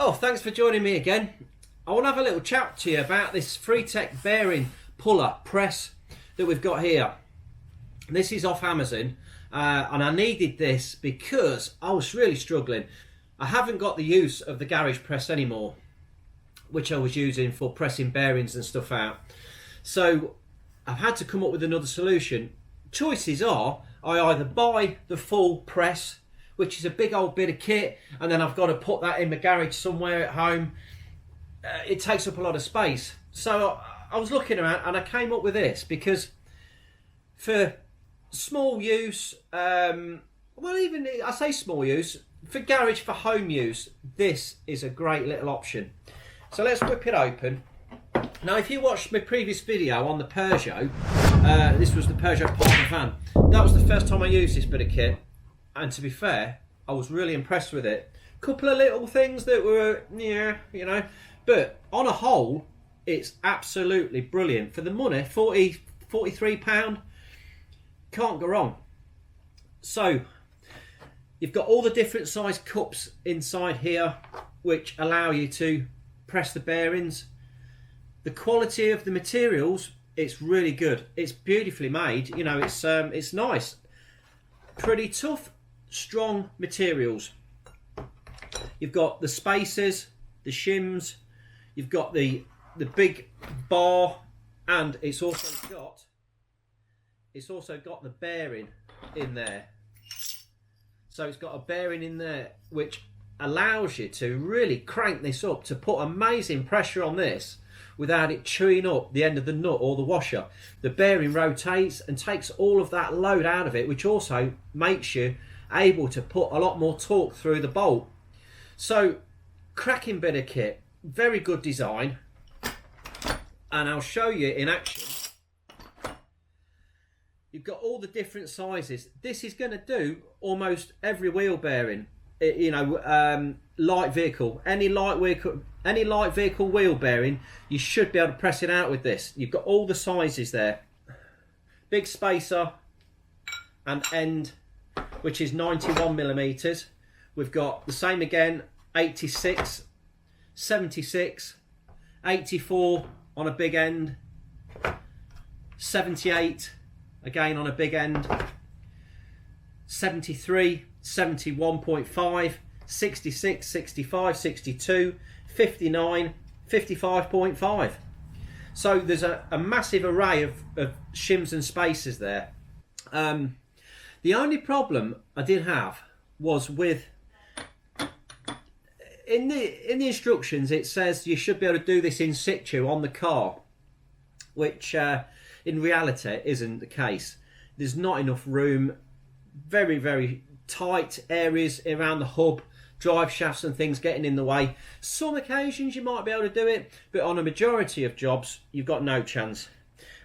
Oh, thanks for joining me again. I want to have a little chat to you about this Freetec bearing puller press that we've got here. This is off Amazon and I needed this because I was really struggling. I haven't got the use of the garage press anymore, which I was using for pressing bearings and stuff out. So I've had to come up with another solution. Choices are, I either buy the full press, which is a big old bit of kit, and then I've got to put that in my garage somewhere at home. It takes up a lot of space. So I was looking around and I came up with this because for small use, well, even I say small use, for garage, for home use, this is a great little option. So let's whip it open. Now, if you watched my previous video on the Peugeot, this was the Peugeot partner van. That was the first time I used this bit of kit. And to be fair, I was really impressed with it. Couple of little things that were, yeah, you know, but on a whole, it's absolutely brilliant. For the money, £43, can't go wrong. So, you've got all the different size cups inside here, which allow you to press the bearings. The quality of the materials, it's really good. It's beautifully made, you know, it's nice. Pretty tough, strong materials. You've got the spacers, the shims, you've got the big bar, and it's also got the bearing in there. So it's got a bearing in there which allows you to really crank this up to put amazing pressure on this without it chewing up the end of the nut or the washer. The bearing rotates and takes all of that load out of it, which also makes you able to put a lot more torque through the bolt. So, cracking bit of kit, very good design, and I'll show you in action. You've got all the different sizes. This is going to do almost every wheel bearing. You know, light vehicle, any light vehicle wheel bearing, you should be able to press it out with this. You've got all the sizes there. Big spacer and end, which is 91mm. We've got the same again, 86, 76, 84 on a big end, 78 again on a big end, 73, 71.5, 66, 65, 62, 59, 55.5. So there's a massive array of shims and spacers there. The only problem I did have was with in the instructions it says you should be able to do this in situ on the car, which in reality isn't the case. There's not enough room, very tight areas around the hub, drive shafts and things getting in the way. Some occasions you might be able to do it, but on a majority of jobs you've got no chance.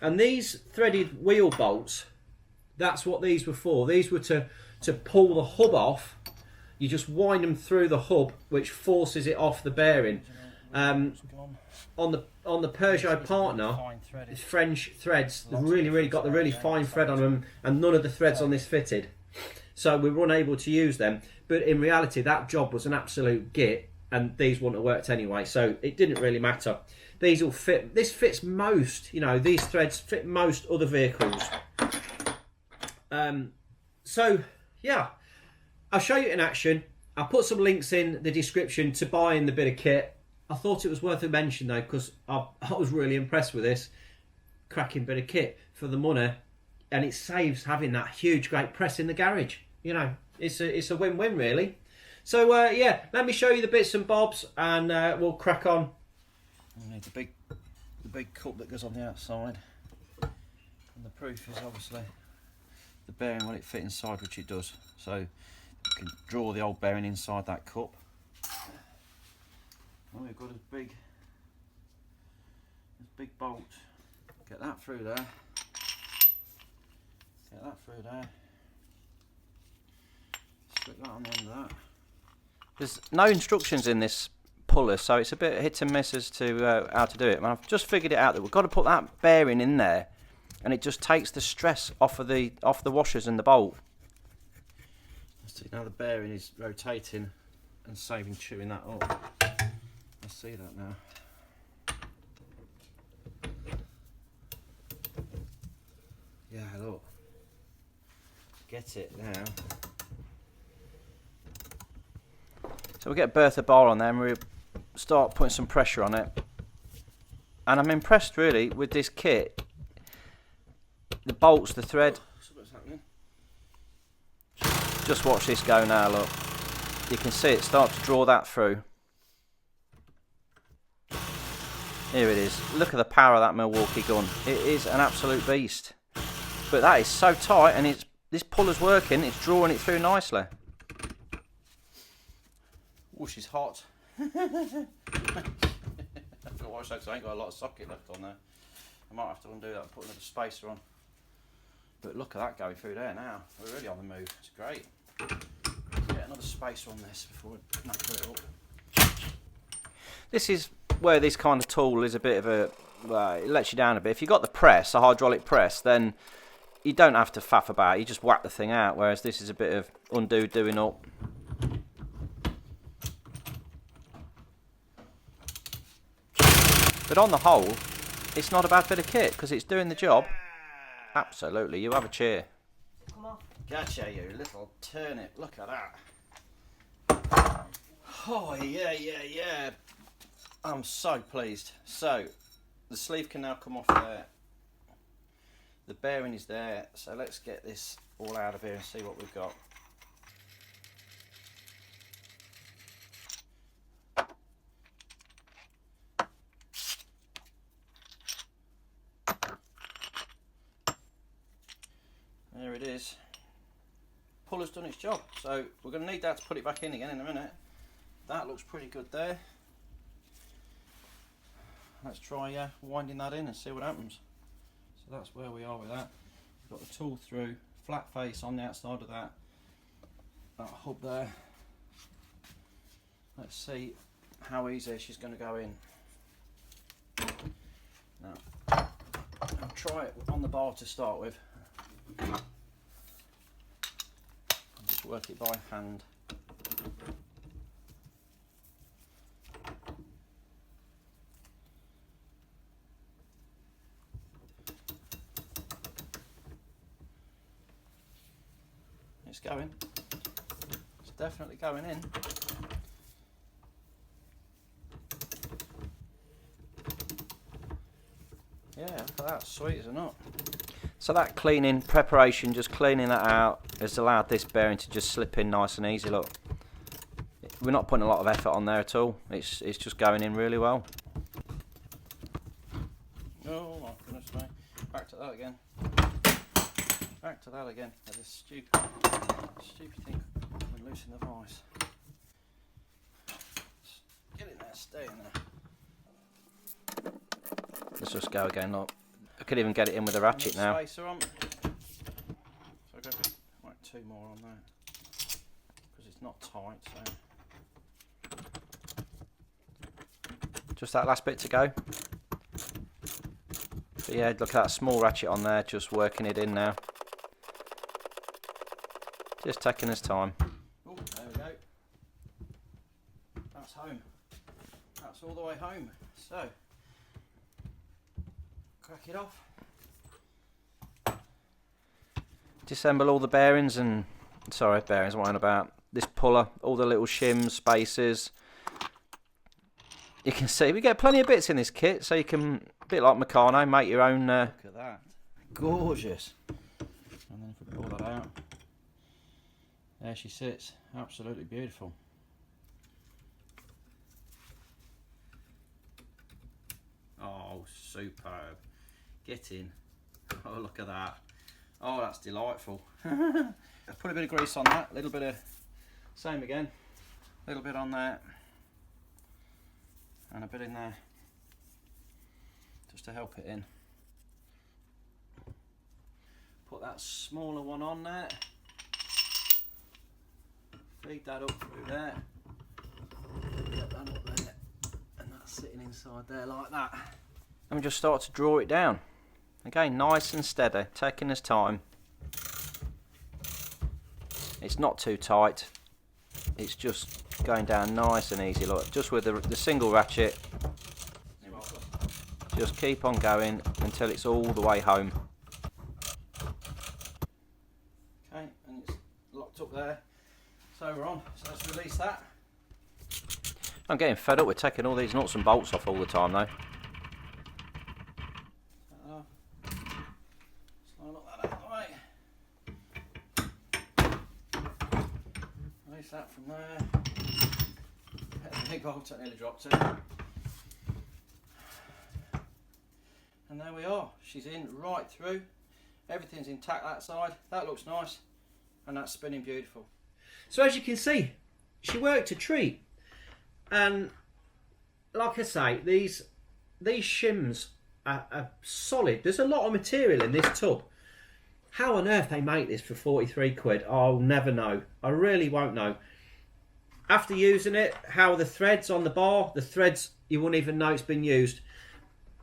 And these threaded wheel bolts, that's what these were for. These were to pull the hub off. You just wind them through the hub, which forces it off the bearing. On the Peugeot partner, it's French threads. They've really got the really fine thread on them, and none of the threads on this fitted. So we were unable to use them. But in reality, that job was an absolute git, and these wouldn't have worked anyway. So it didn't really matter. These will fit. This fits most. You know, these threads fit most other vehicles. So yeah, I'll show you in action. I'll put some links in the description to buying the bit of kit. I thought it was worth a mention though, because I was really impressed with this cracking bit of kit for the money, and it saves having that huge great press in the garage. You know, it's a win-win really. So yeah, let me show you the bits and bobs, and we'll crack on. We need the big cup that goes on the outside, and the proof is obviously the bearing, will it fit inside, which it does. So you can draw the old bearing inside that cup. And we've got a big bolt. Get that through there. Get that through there. Slip that on the end of that. There's no instructions in this puller, so it's a bit hit and miss as to how to do it. And I've just figured it out that we've got to put that bearing in there, and it just takes the stress off the washers and the bolt. See, now the bearing is rotating and saving chewing that up. see that now. Yeah, look. Get it now. So we get Bertha bar on there and we start putting some pressure on it. And I'm impressed really with this kit. The bolts, the thread. Something's happening. Just watch this go now, look. You can see it start to draw that through. Here it is. Look at the power of that Milwaukee gun. It is an absolute beast. But that is so tight, and this puller's working. It's drawing it through nicely. Oh, she's hot. I forgot what I said, 'cause I ain't got a lot of socket left on there. I might have to undo that and put another spacer on. But look at that going through there now. We're really on the move. It's great. Let's get another spacer on this before we knacker it up. This is where this kind of tool is a bit of a, well, it lets you down a bit. If you've got the press, a hydraulic press, then you don't have to faff about. You just whack the thing out, whereas this is a bit of undo, doing up. But on the whole, it's not a bad bit of kit because it's doing the job. Absolutely, you have a cheer. Come on. Gotcha, you little turnip. Look at that. Oh, yeah. I'm so pleased. So, the sleeve can now come off there. The bearing is there. So let's get this all out of here and see what we've got. There it is. Puller's done its job, so we're going to need that to put it back in again in a minute. That looks pretty good there. Let's try winding that in and see what happens. So that's where we are with that. We've got the tool through, flat face on the outside of that hub there. Let's see how easy she's going to go in. Now, I'll try it on the bar to start with. Just work it by hand. It's going. It's definitely going in. Yeah, look at that, sweet as a nut. So that cleaning, preparation, just cleaning that out has allowed this bearing to just slip in nice and easy, look. We're not putting a lot of effort on there at all. It's just going in really well. Oh my goodness me. Back to that again. Back to that again. That is stupid thing. We're loosening the vise. Get in there, stay in there. Let's just go again, look. I could even get it in with a ratchet now. Spacer on. So I go for like 2 more on there because it's not tight. So just that last bit to go. But yeah, look at that small ratchet on there, just working it in now. Just taking his time. Oh, there we go. That's home. That's all the way home. So. Crack it off. Disassemble all the bearings and, sorry, bearings, what I'm on about. This puller, all the little shims, spacers. You can see we get plenty of bits in this kit, so you can, a bit like Meccano, make your own. Look at that. Gorgeous. And then if we pull that out, there she sits. Absolutely beautiful. Oh, superb. Get in. Oh, look at that. Oh, that's delightful. I've put a bit of grease on that, a little bit of, same again, a little bit on there, and a bit in there, just to help it in. Put that smaller one on there, feed that up through there, get that up there, and that's sitting inside there like that. And we just start to draw it down. Again, nice and steady, taking his time. It's not too tight. It's just going down nice and easy, look, just with the single ratchet. Just keep on going until it's all the way home. Okay, and it's locked up there, so we're on, so let's release that. I'm getting fed up with taking all these nuts and bolts off all the time though. Release that from there. The big bolt I nearly dropped it. And there we are. She's in right through. Everything's intact that side. That looks nice. And that's spinning beautiful. So as you can see, she worked a treat. And like I say, these shims are solid. There's a lot of material in this tub. How on earth they make this for 43 quid, I'll never know. I really won't know. After using it, how are the threads on the bar? The threads, you wouldn't even know it's been used.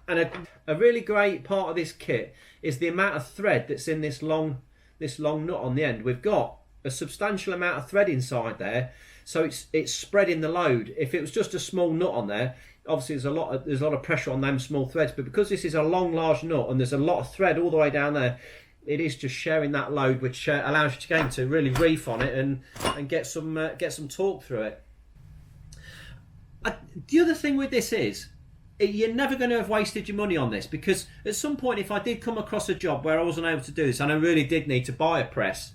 And a really great part of this kit is the amount of thread that's in this long nut on the end. We've got a substantial amount of thread inside there, so it's spreading the load. If it was just a small nut on there, obviously there's a lot of pressure on them small threads, but because this is a long, large nut and there's a lot of thread all the way down there, it is just sharing that load, which allows you to really reef on it and get some torque through it. The other thing with this is, you're never going to have wasted your money on this, because at some point, if I did come across a job where I wasn't able to do this and I really did need to buy a press,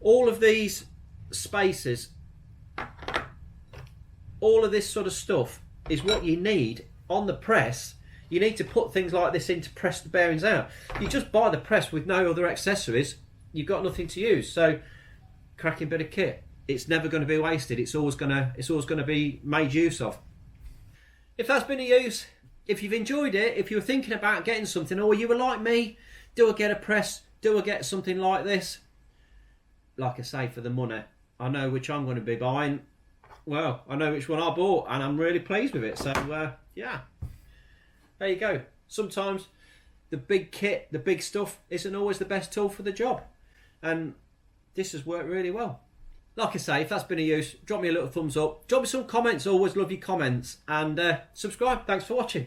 all of these spaces, all of this sort of stuff is what you need on the press. You need to put things like this in to press the bearings out. You just buy the press with no other accessories, you've got nothing to use. So, cracking bit of kit. It's never going to be wasted. It's always going to be made use of. If that's been a use, if you've enjoyed it, if you were thinking about getting something, or you were like me, do I get a press? Do I get something like this? Like I say, for the money, I know which I'm going to be buying. Well, I know which one I bought, and I'm really pleased with it. So, yeah. There you go. Sometimes the big kit, the big stuff, isn't always the best tool for the job. And this has worked really well. Like I say, if that's been a use, drop me a little thumbs up. Drop me some comments. Always love your comments. And subscribe. Thanks for watching.